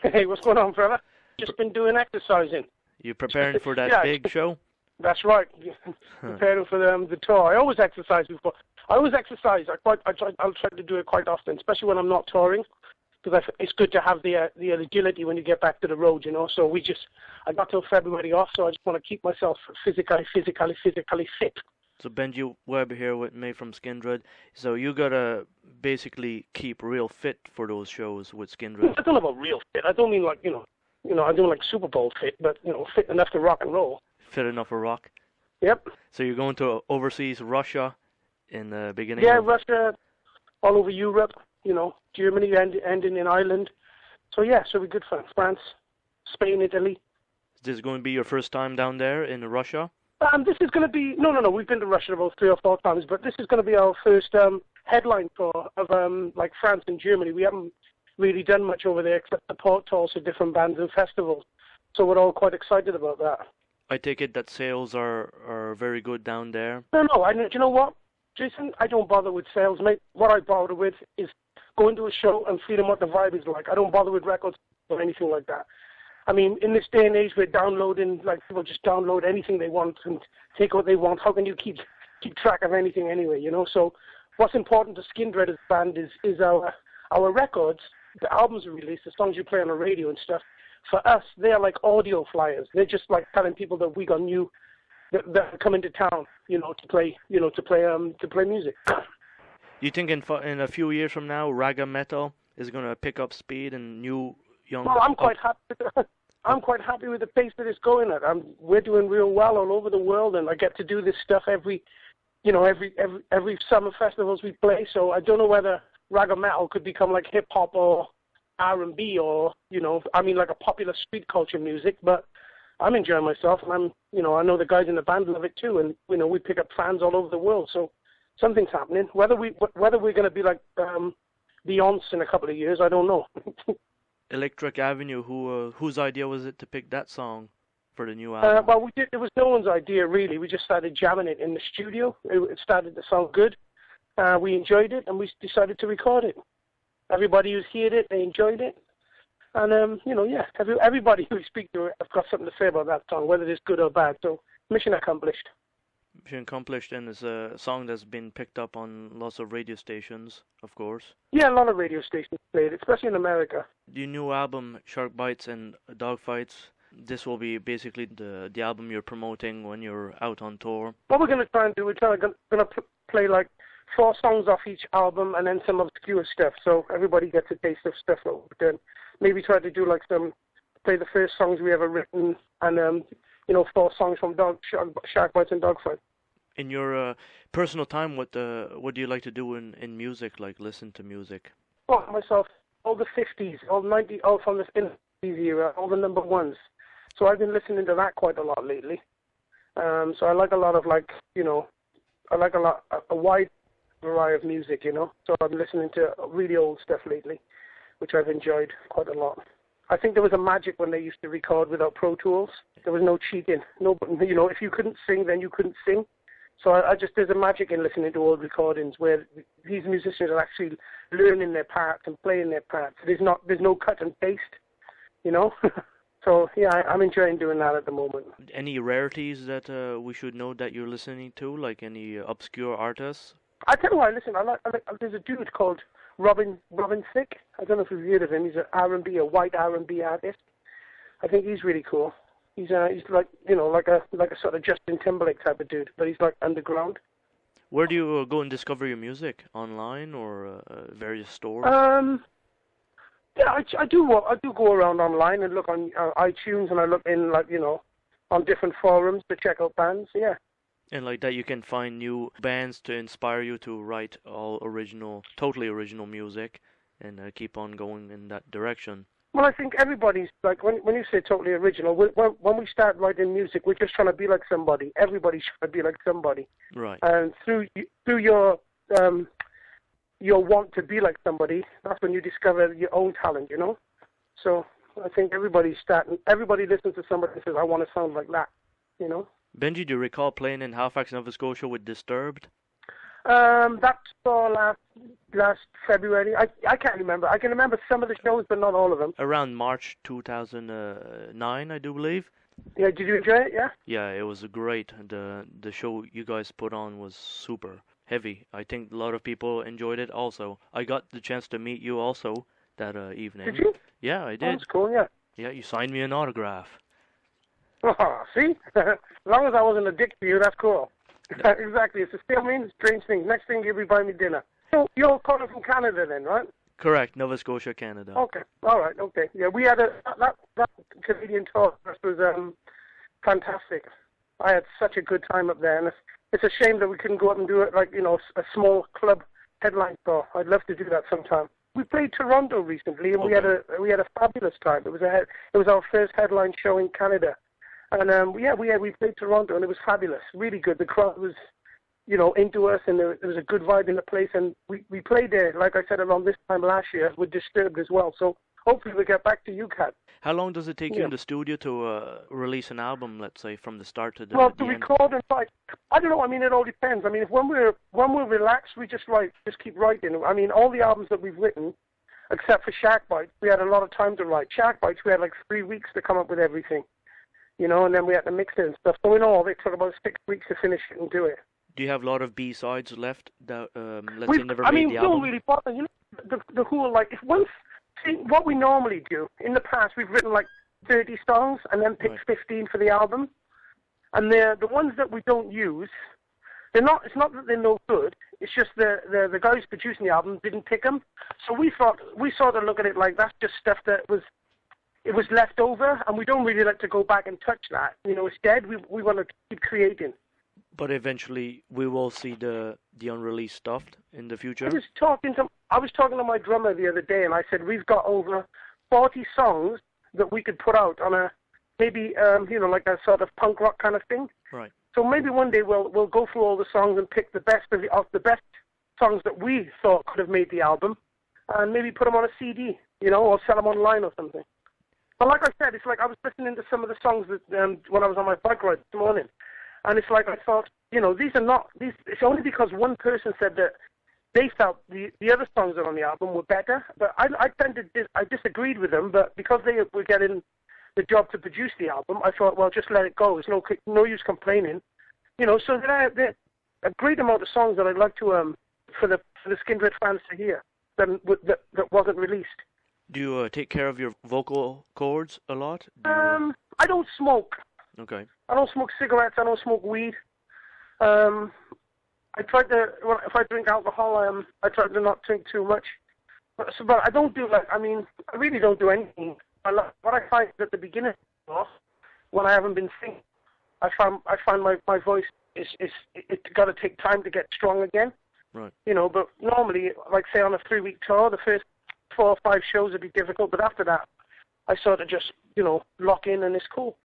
Hey, what's going on, fella? Just been doing exercising. You preparing for that big show? That's right. Preparing for the tour. I always exercise before. I always exercise. I'll try to do it quite often, especially when I'm not touring, because it's good to have the agility when you get back to the road, you know. So I got till February off, so I just want to keep myself physically fit. So Benji Webbe here with me from Skindred. So you gotta basically keep real fit for those shows with Skindred. I don't know about real fit. I don't mean like, you know, I don't like Super Bowl fit, but, you know, fit enough to rock and roll. Fit enough for rock? Yep. So you're going to overseas Russia in the beginning? Yeah, Russia, all over Europe, you know, Germany ending in Ireland. So yeah, so we're good for France, Spain, Italy. Is this going to be your first time down there in Russia? This is going to be, no, we've been to Russia about 3 or 4 times, but this is going to be our first headline tour of like France and Germany. We haven't really done much over there except support tours for different bands and festivals. So we're all quite excited about that. I take it that sales are very good down there? No, do you know what, Jason? I don't bother with sales, mate. What I bother with is going to a show and feeling what the vibe is like. I don't bother with records or anything like that. I mean, in this day and age, we're downloading, like, people just download anything they want and take what they want. How can you keep track of anything anyway, you know? So what's important to Skindred as a band is our records, the albums we release, the songs you play on the radio and stuff. For us, they're like audio flyers. They're just like telling people that we got new, that are coming to town, you know, to play music. You think in a few years from now, ragga metal is going to pick up speed and young? Well, I'm quite happy. I'm quite happy with the pace that it's going at. We're doing real well all over the world, and I get to do this stuff every summer festivals we play. So I don't know whether ragga metal could become like hip hop or R&B or, you know, I mean like a popular street culture music. But I'm enjoying myself, and I know the guys in the band love it too, and you know we pick up fans all over the world. So something's happening. Whether we're going to be like Beyonce in a couple of years, I don't know. Electric Avenue, whose idea was it to pick that song for the new album? Well, it was no one's idea, really. We just started jamming it in the studio. It started to sound good. We enjoyed it, and we decided to record it. Everybody who's heard it, they enjoyed it. And, everybody who we speak to have got something to say about that song, whether it's good or bad. So, mission accomplished. Mission accomplished, and it's a song that's been picked up on lots of radio stations, of course. Yeah, a lot of radio stations played it, especially in America. The new album, Shark Bites and Dogfights, this will be basically the album you're promoting when you're out on tour. What we're going to try and do, we're going to play like 4 songs off each album and then some obscure stuff, so everybody gets a taste of stuff that we're doing. Maybe try to do like play the first songs we ever written and 4 songs from Shark Bites and Dogfight. In your personal time, what do you like to do in music? Like listen to music? Well, myself, all the 50s, all 90s, all from the 50s era, all the number ones. So I've been listening to that quite a lot lately. So I like a lot of a wide variety of music, you know. So I'm listening to really old stuff lately, which I've enjoyed quite a lot. I think there was a magic when they used to record without Pro Tools. There was no cheating. No, you know, if you couldn't sing, then you couldn't sing. So there's a magic in listening to old recordings where these musicians are actually learning their parts and playing their parts. There's no cut and paste, you know. So yeah, I'm enjoying doing that at the moment. Any rarities that we should know that you're listening to, like any obscure artists? I tell you what, listen. I like there's a dude called Robin Thicke. I don't know if you've heard of him. He's an R&B, a white R&B artist. I think he's really cool. He's like, you know, like a sort of Justin Timberlake type of dude, but he's like underground. Where do you go and discover your music? Online or various stores? Yeah, I do go around online and look on iTunes, and I look in on different forums to check out bands. Yeah. And like that, you can find new bands to inspire you to write totally original music, and keep on going in that direction. Well, I think everybody's, like, when you say totally original, when we start writing music, we're just trying to be like somebody. Everybody's trying to be like somebody. Right. And through your want to be like somebody, that's when you discover your own talent, you know? So I think everybody listens to somebody and says, I want to sound like that, you know? Benji, do you recall playing in Halifax, Nova Scotia with Disturbed? That's for last February. I can't remember. I can remember some of the shows, but not all of them. Around March 2009, I do believe. Yeah, did you enjoy it? Yeah. Yeah, it was great. The show you guys put on was super heavy. I think a lot of people enjoyed it. Also, I got the chance to meet you also that evening. Did you? Yeah, I did. Oh, that's cool. Yeah. Yeah, you signed me an autograph. Oh, see? As long as I wasn't a dick to you, that's cool. Exactly. It's a still means strange thing. Next thing, you'll be buying me dinner. So you're calling from Canada then, right? Correct, Nova Scotia, Canada. Okay. All right. Okay. Yeah, we had that Canadian tour was fantastic. I had such a good time up there, and it's a shame that we couldn't go up and do it like a small club headline tour. I'd love to do that sometime. We played Toronto recently, and Okay. we had a fabulous time. It was our first headline show in Canada, and we played Toronto, and it was fabulous, really good. The crowd was, into us, and there was a good vibe in the place, and we played there, like I said, around this time last year with Disturbed as well. So hopefully we'll get back to UCAT. How long does it take you in the studio to release an album, let's say, from the start to the Well, the to end? record and write, I don't know. I mean, it all depends. I mean, when we're relaxed, we just write, just keep writing. I mean, all the albums that we've written, except for Shark Bites, we had a lot of time to write. Shark Bites, we had like 3 weeks to come up with everything, and then we had to mix it and stuff. So in all, it took about 6 weeks to finish it and do it. Do you have a lot of B-sides left that, let's say, never made the we album? don't really bother. The whole, like, what we normally do, in the past, we've written like 30 songs and then picked 15 for the album. And the ones that we don't use, it's not that they're no good, it's just the guys producing the album didn't pick them. So we sort of look at it like that's just stuff that was left over, and we don't really like to go back and touch that. Instead, we want to keep creating. But eventually, we will see the unreleased stuff in the future. I was talking to my drummer the other day, and I said we've got over 40 songs that we could put out on a maybe like a sort of punk rock kind of thing. Right. So maybe one day we'll go through all the songs and pick the best of the best songs that we thought could have made the album, and maybe put them on a CD, or sell them online or something. But like I said, it's like I was listening to some of the songs that when I was on my bike ride this morning. And it's like I thought, these are not these. It's only because one person said that they felt the other songs that are on the album were better. But I disagreed with them. But because they were getting the job to produce the album, I thought, well, just let it go. There's no use complaining, So there are a great amount of songs that I'd like to for the Skindred fans to hear that wasn't released. Do you take care of your vocal cords a lot? I don't smoke. Okay. I don't smoke cigarettes. I don't smoke weed. I try to, if I drink alcohol, I try to not drink too much. But I don't do I really don't do anything. What I find is at the beginning, when I haven't been singing, I find my voice it's got to take time to get strong again. Right. But normally, like say on a 3-week tour, the first 4 or 5 shows would be difficult, but after that, I sort of just lock in and it's cool.